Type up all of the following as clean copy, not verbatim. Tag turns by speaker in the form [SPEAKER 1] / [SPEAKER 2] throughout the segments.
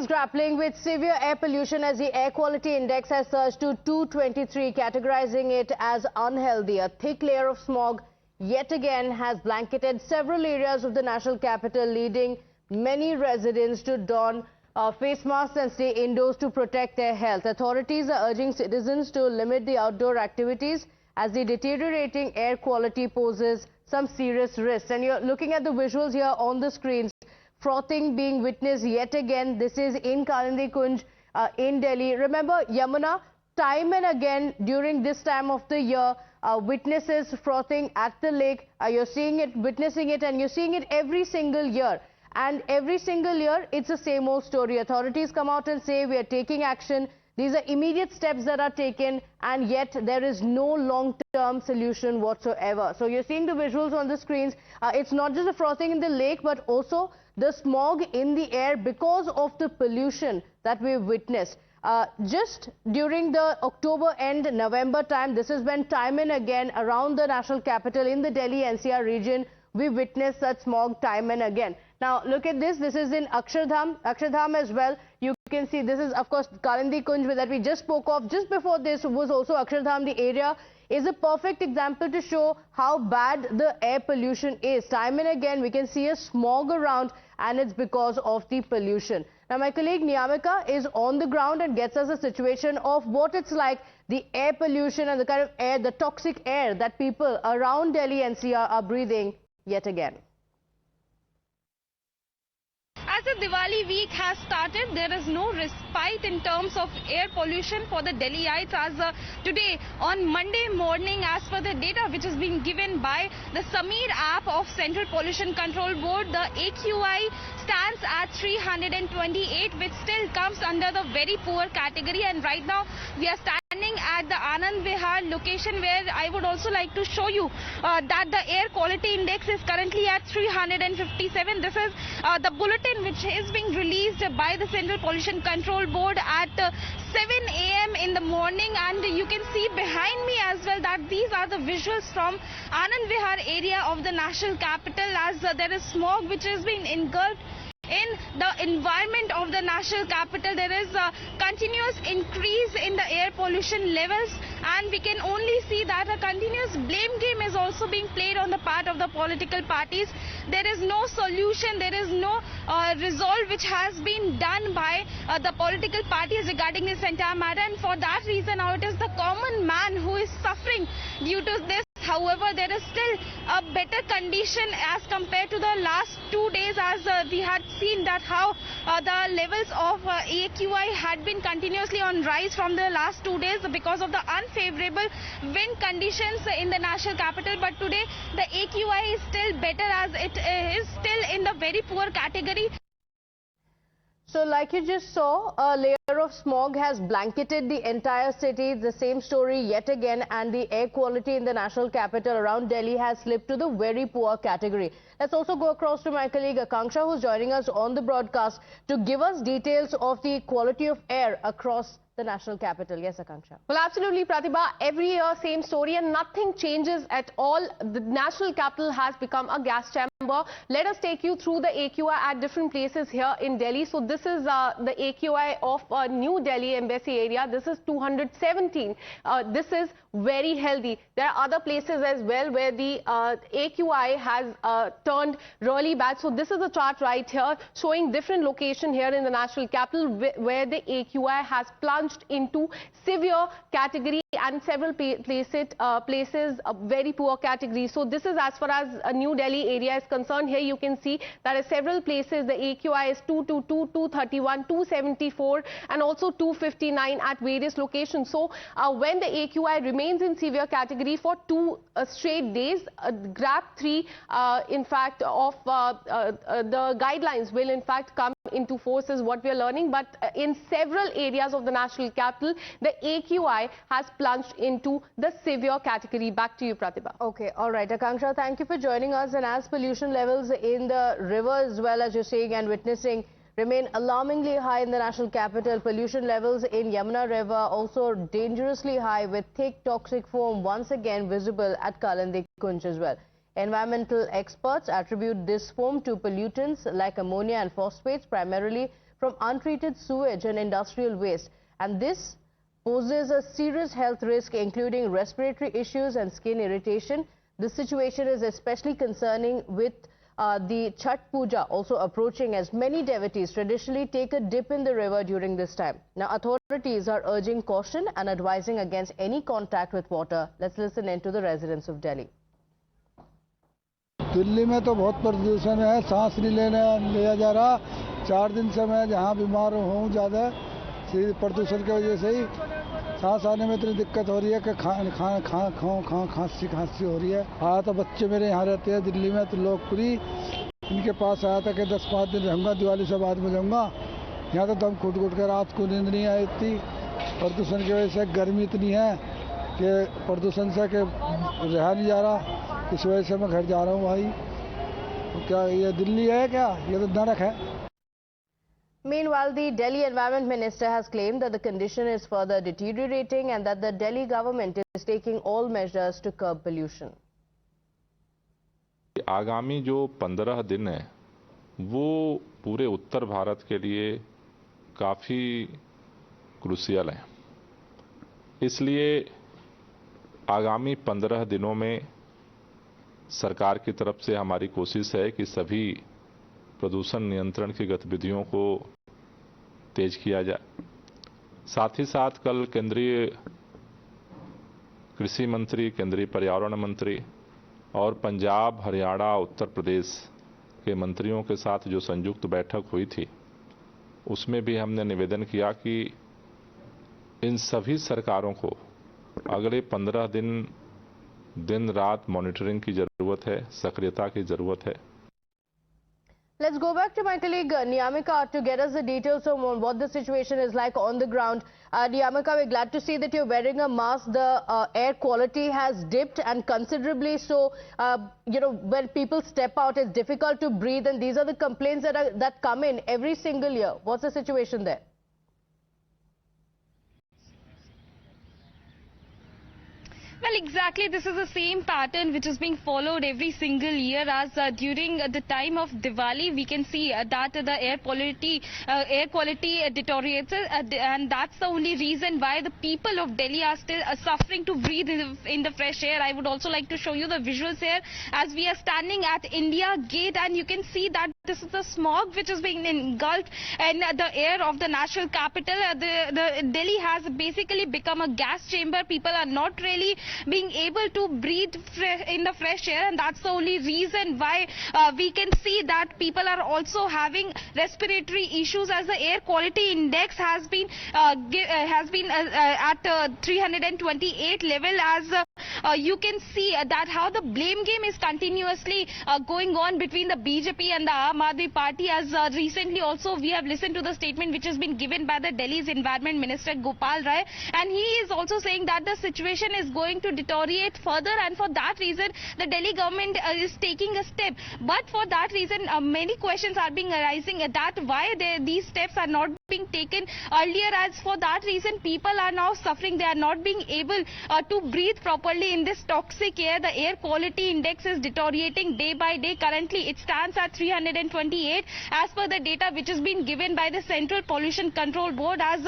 [SPEAKER 1] is grappling with severe air pollution as the air quality index has surged to 223, categorizing it as unhealthy. A thick layer of smog yet again has blanketed several areas of the national capital, leading many residents to don face masks and stay indoors to protect their health. Authorities are urging citizens to limit the outdoor activities as the deteriorating air quality poses some serious risks. And you're looking at the visuals here on the screens. Frothing being witnessed yet again. This is in Kalindi Kunj in Delhi. Remember, Yamuna, time and again during this time of the year, witnesses frothing at the lake. You're seeing it, witnessing it, and you're seeing it every single year. And every single year, it's the same old story. Authorities come out and say we are taking action. These are immediate steps that are taken, and yet there is no long-term solution whatsoever. So you're seeing the visuals on the screens. It's not just the frothing in the lake, but also the smog in the air because of the pollution that we've witnessed. Just during the October and November time, this is when time and again around the national capital in the Delhi NCR region, we witnessed such smog time and again. Now look at this. This is in Akshardham as well. You can see this is, of course, Kalindi Kunj that we just spoke of. Just before this was also Akshardham. The area is a perfect example to show how bad the air pollution is. Time and again we can see a smog around, and it's because of the pollution. Now my colleague Niyamika is on the ground and gets us a situation of what it's like, the air pollution and the kind of air, the toxic air that people around Delhi NCR are breathing yet again.
[SPEAKER 2] As the Diwali week has started, there is no respite in terms of air pollution for the Delhiites as today on Monday morning, as per the data which is being given by the Sameer app of Central Pollution Control Board, the AQI stands at 328, which still comes under the very poor category. And right now we are standing at the Anand Vihar location, where I would also like to show you that the air quality index is currently at 357. This is the bulletin which is being released by the Central Pollution Control Board at 7 a.m. in the morning. And you can see behind me as well that these are the visuals from Anand Vihar area of the national capital, as there is smog which has been engulfed in the environment of the national capital. There is a continuous increase in the air pollution levels, and we can only see that a continuous blame game is also being played on the part of the political parties. There is no solution, there is no resolve which has been done by the political parties regarding this entire matter, and for that reason now it is the common man who is suffering due to this. However, there is still a better condition as compared to the last 2 days, as we had seen that how the levels of AQI had been continuously on rise from the last 2 days because of the unfavorable wind conditions in the national capital. But today the AQI is still better, as it is still in the very poor category.
[SPEAKER 1] So like you just saw, a layer of smog has blanketed the entire city. The same story yet again, and the air quality in the national capital around Delhi has slipped to the very poor category. Let's also go across to my colleague Akanksha, who's joining us on the broadcast to give us details of the quality of air across the national capital. Yes, Akanksha.
[SPEAKER 3] Well, absolutely, Pratibha. Every year, same story, and nothing changes at all. The national capital has become a gas chamber. Let us take you through the AQI at different places here in Delhi. So this is the AQI of New Delhi Embassy area. This is 217. This is very healthy. There are other places as well where the AQI has turned really bad. So this is a chart right here showing different location here in the national capital where the AQI has plunged into severe category, and several places a very poor category. So this is as far as New Delhi area is concerned. Here you can see that at several places the AQI is 222, 231, 274 and also 259 at various locations. So when the AQI remains in severe category for 2 straight days, grab 3 in fact of the guidelines will in fact come into force, is what we are learning. But in several areas of the national capital, the AQI has plunged into the severe category. Back to you, Pratibha.
[SPEAKER 1] Okay, all right, Akanksha, thank you for joining us. And as pollution levels in the river, as well as you're seeing and witnessing, remain alarmingly high in the national capital, pollution levels in Yamuna river also dangerously high, with thick toxic foam once again visible at Kalindi Kunj as well. Environmental experts attribute this foam to pollutants like ammonia and phosphates, primarily from untreated sewage and industrial waste. And this poses a serious health risk, including respiratory issues and skin irritation. This situation is especially concerning with the Chhath Puja also approaching, as many devotees traditionally take a dip in the river during this time. Now, authorities are urging caution and advising against any contact with water. Let's listen in to the residents of Delhi.
[SPEAKER 4] Delhi में तो बहुत प्रदूषण है, सांस नहीं लिया जा रहा। 4 दिन से मैं जहाँ बीमार हूँ ज़्यादा प्रदूषण की वजह से ही सांस आने में इतनी दिक्कत हो रही है कि खांसी हो रही है। हाँ, तो बच्चे मेरे यहाँ रहते हैं दिल्ली में, तो लोग पूरी इनके पास आया था कि 10-5 दिन रहूँगा, दिवाली से बाद में जाऊँगा। यहाँ तो दम घुट कर रात को नींद नहीं आई इतनी प्रदूषण की वजह से। गर्मी इतनी है कि प्रदूषण से कि रहा नहीं जा रहा। इस वजह से मैं घर जा रहा हूँ भाई। तो क्या ये दिल्ली है क्या? ये तो नरक है।
[SPEAKER 1] Meanwhile, the Delhi Environment Minister has claimed that the condition is further deteriorating and that the Delhi government is taking all measures to curb pollution.
[SPEAKER 5] आगामी जो 15 दिन है वो पूरे उत्तर भारत के लिए काफ़ी क्रूशियल है। इसलिए आगामी 15 दिनों में सरकार की तरफ से हमारी कोशिश है कि सभी प्रदूषण नियंत्रण की गतिविधियों को तेज किया जाए। साथ ही साथ कल केंद्रीय कृषि मंत्री, केंद्रीय पर्यावरण मंत्री और पंजाब, हरियाणा, उत्तर प्रदेश के मंत्रियों के साथ जो संयुक्त बैठक हुई थी, उसमें भी हमने निवेदन किया कि इन सभी सरकारों को अगले 15 दिन रात मॉनिटरिंग की जरूरत है, सक्रियता की जरूरत है।
[SPEAKER 1] Let's go back to my colleague Niyamika to get us the details on what the situation is like on the ground. Niyamika, we're glad to see that you're wearing a mask. The air quality has dipped and considerably so. When people step out, it's difficult to breathe, and these are the complaints that come in every single year. What's the situation there?
[SPEAKER 2] Well, exactly. This is the same pattern which is being followed every single year, as during the time of Diwali, we can see that the air quality deteriorates, and that's the only reason why the people of Delhi are still suffering to breathe in the fresh air. I would also like to show you the visuals here as we are standing at India Gate, and you can see that this is the smog which is being engulfed in the air of the national capital. The Delhi has basically become a gas chamber. People are not really being able to breathe in the fresh air, and that's the only reason why we can see that people are also having respiratory issues, as the air quality index has been at 328 level, as you can see that how the blame game is continuously going on between the BJP and the Aam Aadmi Party, as recently also we have listened to the statement which has been given by the Delhi's Environment Minister Gopal Rai, and he is also saying that the situation is going to deteriorate further, and for that reason the Delhi government is taking a step. But for that reason many questions are being arising that why these steps are not being taken earlier, as for that reason people are now suffering. They are not being able to breathe properly in this toxic air. The air quality index is deteriorating day by day. Currently it stands at 328 as per the data which has been given by the Central Pollution Control Board, as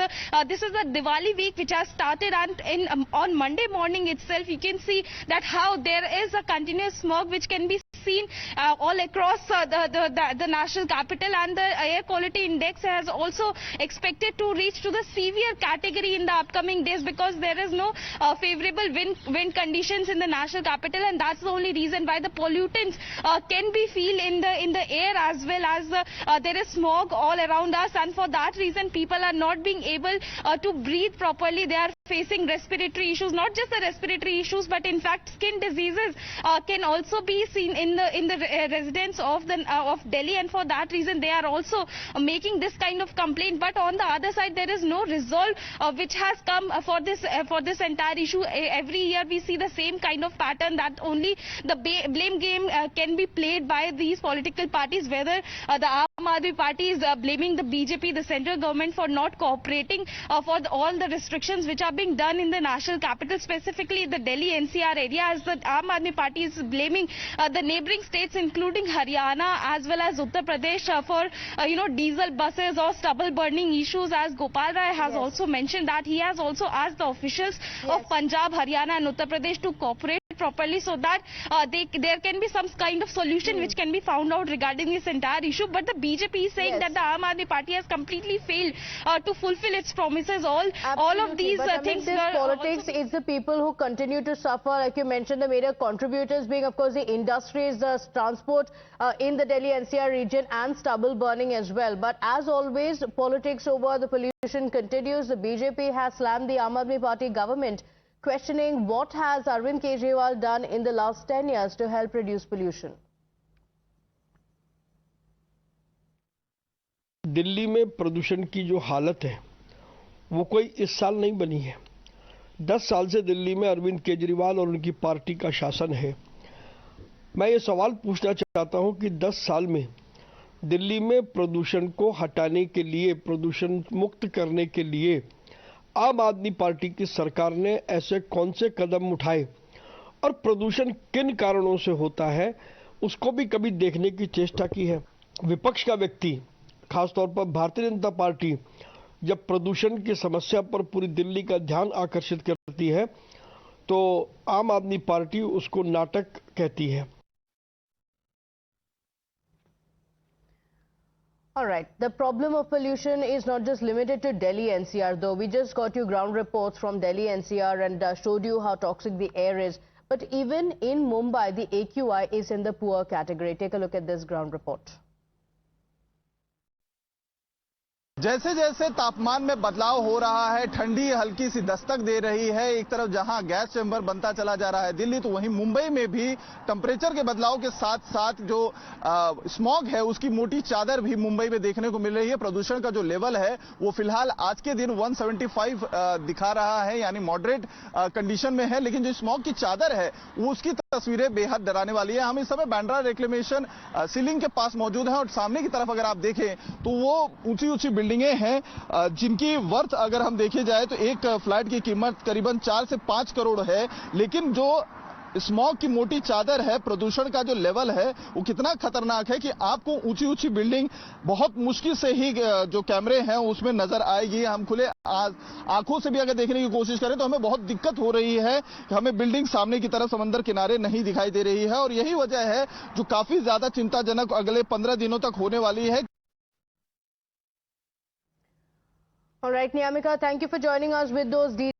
[SPEAKER 2] this is the Diwali week which has started, and on Monday morning itself you can see that how there is a continuous smog which can be seen all across the national capital, and the air quality index has also expected to reach to the severe category in the upcoming days, because there is no favorable wind conditions in the national capital, and that's the only reason why the pollutants can be feel in the air, as well as there is smog all around us, and for that reason people are not being able to breathe properly. They are facing respiratory issues, not just the respiratory issues, but in fact skin diseases can also be seen in the residents of Delhi, and for that reason they are also making this kind of complaint. But on the other side, there is no resolve which has come for this entire issue. Every year we see the same kind of pattern, that only the blame game can be played by these political parties, whether the Aam Aadmi Party is blaming the BJP, the central government, for not cooperating for all the restrictions which are being done in the national capital, specifically the Delhi NCR area, as the Aam Aadmi Party is blaming the neighboring states, including Haryana as well as Uttar Pradesh, for diesel buses or stubble burning issues. As Gopal Rai has also mentioned that he has also asked the officials of Punjab, Haryana and Uttar Pradesh to cooperate properly so that there can be some kind of solution which can be found out regarding this entire issue. But the BJP is saying that the Aam Aadmi Party has completely failed to fulfill its promises. All of these things
[SPEAKER 1] were politics. It's the people who continue to suffer. Like you mentioned, the major contributors being, of course, the industries, the transport in the Delhi NCR region and stubble burning as well. But as always, politics over the pollution continues. The BJP has slammed the Aam Aadmi Party government, questioning what has Arvind Kejriwal done in the last 10 years to help reduce pollution.
[SPEAKER 6] Delhi में प्रदूषण की जो हालत है वो कोई इस साल नहीं बनी है। 10 साल से दिल्ली में अरविंद केजरीवाल और उनकी पार्टी का शासन है। मैं ये सवाल पूछना चाहता हूं कि 10 साल में दिल्ली में प्रदूषण को हटाने के लिए, प्रदूषण मुक्त करने के लिए आम आदमी पार्टी की सरकार ने ऐसे कौन से कदम उठाए और प्रदूषण किन कारणों से होता है उसको भी कभी देखने की चेष्टा की है। विपक्ष का व्यक्ति, खासतौर पर भारतीय जनता पार्टी, जब प्रदूषण की समस्या पर पूरी दिल्ली का ध्यान आकर्षित करती है तो आम आदमी पार्टी उसको नाटक कहती है।
[SPEAKER 1] All right. The problem of pollution is not just limited to Delhi NCR, though. We just got you ground reports from Delhi NCR and showed you how toxic the air is. But even in Mumbai, the AQI is in the poor category. Take a look at this ground report.
[SPEAKER 7] जैसे जैसे तापमान में बदलाव हो रहा है, ठंडी हल्की सी दस्तक दे रही है। एक तरफ जहां गैस चैम्बर बनता चला जा रहा है दिल्ली, तो वहीं मुंबई में भी टेम्परेचर के बदलाव के साथ साथ जो स्मॉग है उसकी मोटी चादर भी मुंबई में देखने को मिल रही है। प्रदूषण का जो लेवल है वो फिलहाल आज के दिन 175 दिखा रहा है, यानी मॉडरेट कंडीशन में है। लेकिन जो स्मॉग की चादर है वो उसकी तस्वीरें बेहद डराने वाली है। हम इस समय बांद्रा रिक्लेमेशन सीलिंग के पास मौजूद हैं और सामने की तरफ अगर आप देखें तो वो ऊंची ऊंची बिल्डिंगें हैं जिनकी वर्थ अगर हम देखे जाए तो एक फ्लैट की कीमत करीबन 4 से 5 करोड़ है। लेकिन जो स्मॉग की मोटी चादर है, प्रदूषण का जो लेवल है वो कितना खतरनाक है कि आपको ऊंची ऊंची बिल्डिंग बहुत मुश्किल से ही जो कैमरे हैं उसमें नजर आएगी। हम खुले आंखों से भी अगर देखने की कोशिश करें तो हमें बहुत दिक्कत हो रही है कि हमें बिल्डिंग सामने की तरफ समंदर किनारे नहीं दिखाई दे रही है। और यही वजह है जो काफी ज्यादा चिंताजनक अगले 15 दिनों तक होने वाली है।
[SPEAKER 1] All right, Niyamika, thank you for joining us with those details.